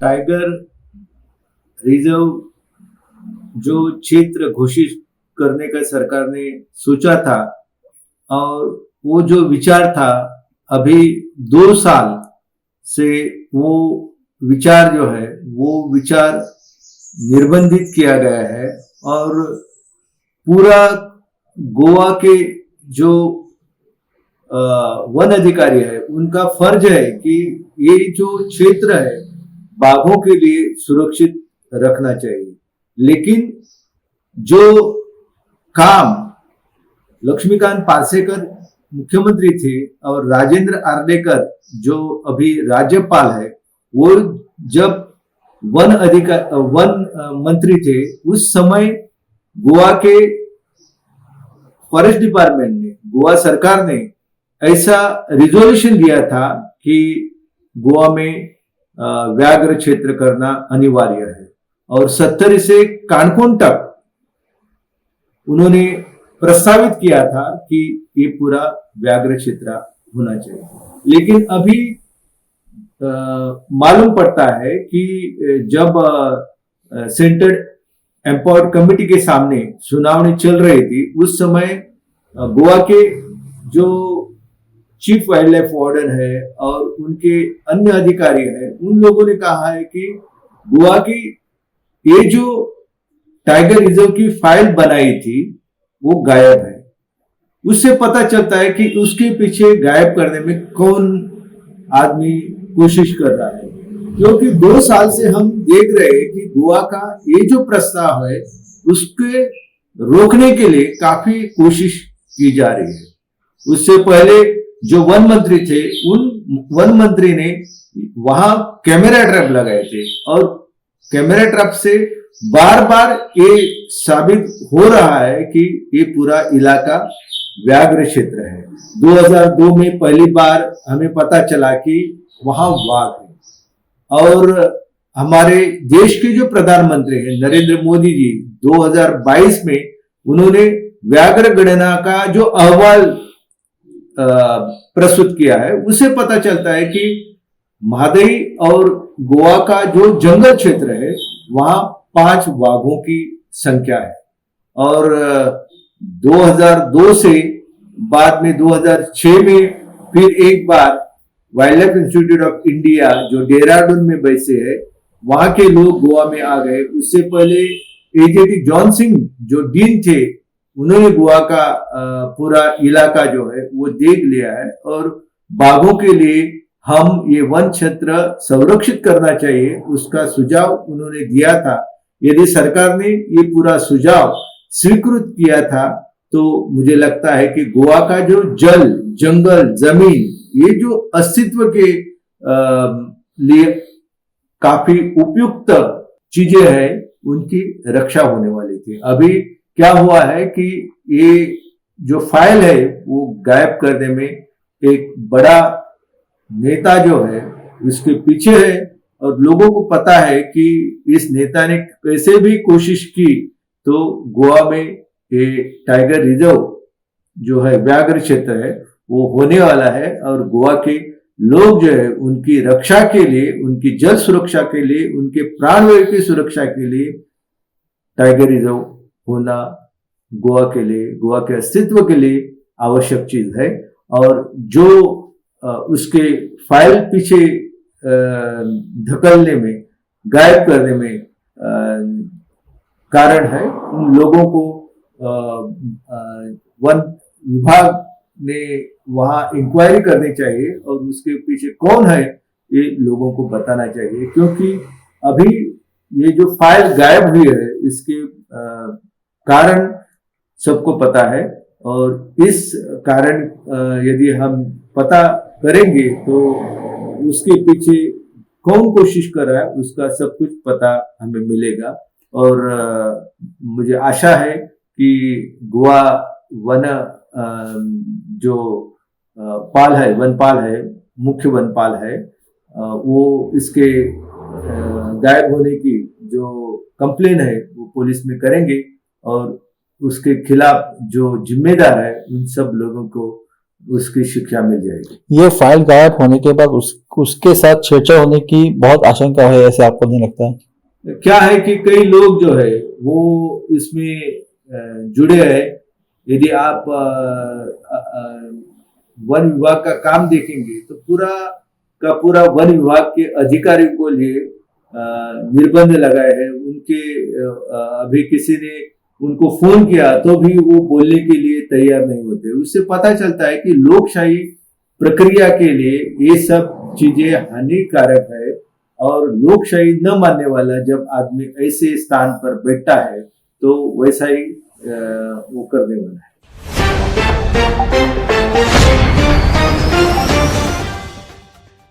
Tiger reserve जो क्षेत्र घोषित करने का सरकार ने सोचा था, और वो जो विचार था, अभी 2 साल से वो विचार जो है वो विचार निर्बंधित किया गया है। और पूरा गोवा के जो वन अधिकारी है उनका फर्ज है कि ये जो क्षेत्र है बाघों के लिए सुरक्षित रखना चाहिए। लेकिन जो काम लक्ष्मीकांत पार्सेकर मुख्यमंत्री थे और राजेंद्र आर्लेकर जो अभी राज्यपाल है, वो जब वन मंत्री थे उस समय गोवा के फॉरेस्ट डिपार्टमेंट ने, गोवा सरकार ने ऐसा रिजोल्यूशन लिया था कि गोवा में व्याघ्र क्षेत्र करना अनिवार्य है। और 70 से कानकोन तक उन्होंने प्रस्तावित किया था कि ये पूरा व्याघ्र क्षेत्र होना चाहिए। लेकिन अभी मालूम पड़ता है कि जब सेंट्रल एम्पावर्ड कमेटी के सामने सुनावनी चल रही थी, उस समय गोवा के जो चीफ वाइल्ड लाइफ वार्डन है और उनके अन्य अधिकारी हैं, उन लोगों ने कहा है कि गोवा की ये जो टाइगर रिजर्व की फाइल बनाई थी वो गायब है। उससे पता चलता है कि उसके पीछे गायब करने में कौन आदमी कोशिश कर रहा है, क्योंकि 2 साल से हम देख रहे हैं कि गोवा का ये जो प्रस्ताव है उसके रोकने के लिए काफी कोशिश की जा रही है। उससे पहले जो वन मंत्री थे, उन वन मंत्री ने वहां कैमरा ट्रैप लगाए थे और कैमरा ट्रैप से बार बार ये साबित हो रहा है कि ये पूरा इलाका व्याघ्र क्षेत्र है। 2002 में पहली बार हमें पता चला कि वहां वाघ है। और हमारे देश के जो प्रधानमंत्री हैं नरेंद्र मोदी जी, 2022 में उन्होंने व्याघ्र गणना का जो अहवाल प्रस्तुत किया है, उससे पता चलता है कि महादई और गोवा का जो जंगल क्षेत्र है वहां 5 वाघों की संख्या है। और 2002 से बाद में 2006 में फिर एक बार wild life institute of India जो देहरादून में बैसे है, वहां के लोग गोवा में आ गए। उससे पहले एजेटी जॉन सिंह जो डीन थे, उन्होंने गोवा का पूरा इलाका जो है वो देख लिया है। और बाघों के लिए हम ये वन क्षेत्र संरक्षित करना चाहिए, उसका सुझाव उन्होंने दिया था। यदि सरकार ने ये पूरा सुझाव स्वीकृत किया था तो मुझे लगता है कि गोवा का जो जल, जंगल, जमीन, ये जो अस्तित्व के लिए काफी उपयुक्त चीजें हैं, उनकी रक्षा होने वाली थी। अभी क्या हुआ है कि ये जो फाइल है वो गायब करने में एक बड़ा नेता जो है उसके पीछे है, और लोगों को पता है कि इस नेता ने कैसे भी कोशिश की तो गोवा में ये टाइगर रिजर्व जो है व्याघ्र क्षेत्र है वो होने वाला है। और गोवा के लोग जो है उनकी रक्षा के लिए, उनकी जल सुरक्षा के लिए, उनके प्राणवायु की सुरक्षा के लिए टाइगर रिजर्व होना गोवा के लिए, गोवा के अस्तित्व के लिए आवश्यक चीज है। और जो उसके फाइल पीछे धकलने में, गायब करने में कारण है, उन लोगों को वन विभाग ने वहां इंक्वायरी करनी चाहिए और उसके पीछे कौन है ये लोगों को बताना चाहिए। क्योंकि अभी ये जो फाइल गायब हुई है इसके कारण सबको पता है, और इस कारण यदि हम पता करेंगे तो उसके पीछे कौन कोशिश कर रहा है उसका सब कुछ पता हमें मिलेगा। और मुझे आशा है कि गोवा वन जो पाल है, वनपाल है, मुख्य वनपाल है, वो इसके गायब होने की जो कंप्लेन है वो पुलिस में करेंगे और उसके खिलाफ जो जिम्मेदार है उन सब लोगों को उसकी शिक्षा मिल जाएगी। ये फाइल गायब होने के बाद उसके साथ छेड़छाड़ होने की बहुत आशंका है, ऐसे आपको नहीं लगता है? क्या है कि कई लोग जो है वो इसमें जुड़े हैं। यदि आप वन विभाग का काम देखेंगे तो पूरा का पूरा वन विभाग के अधिकारियों को लिए निर्बंध लगाए हैं। उनके अभी किसी ने उनको फोन किया तो भी वो बोलने के लिए तैयार नहीं होते। उससे पता चलता है कि लोकशाही प्रक्रिया के लिए ये सब चीजें हानिकारक है, और लोकशाही न मानने वाला जब आदमी ऐसे स्थान पर बैठता है तो वैसा ही वो करने वाला है।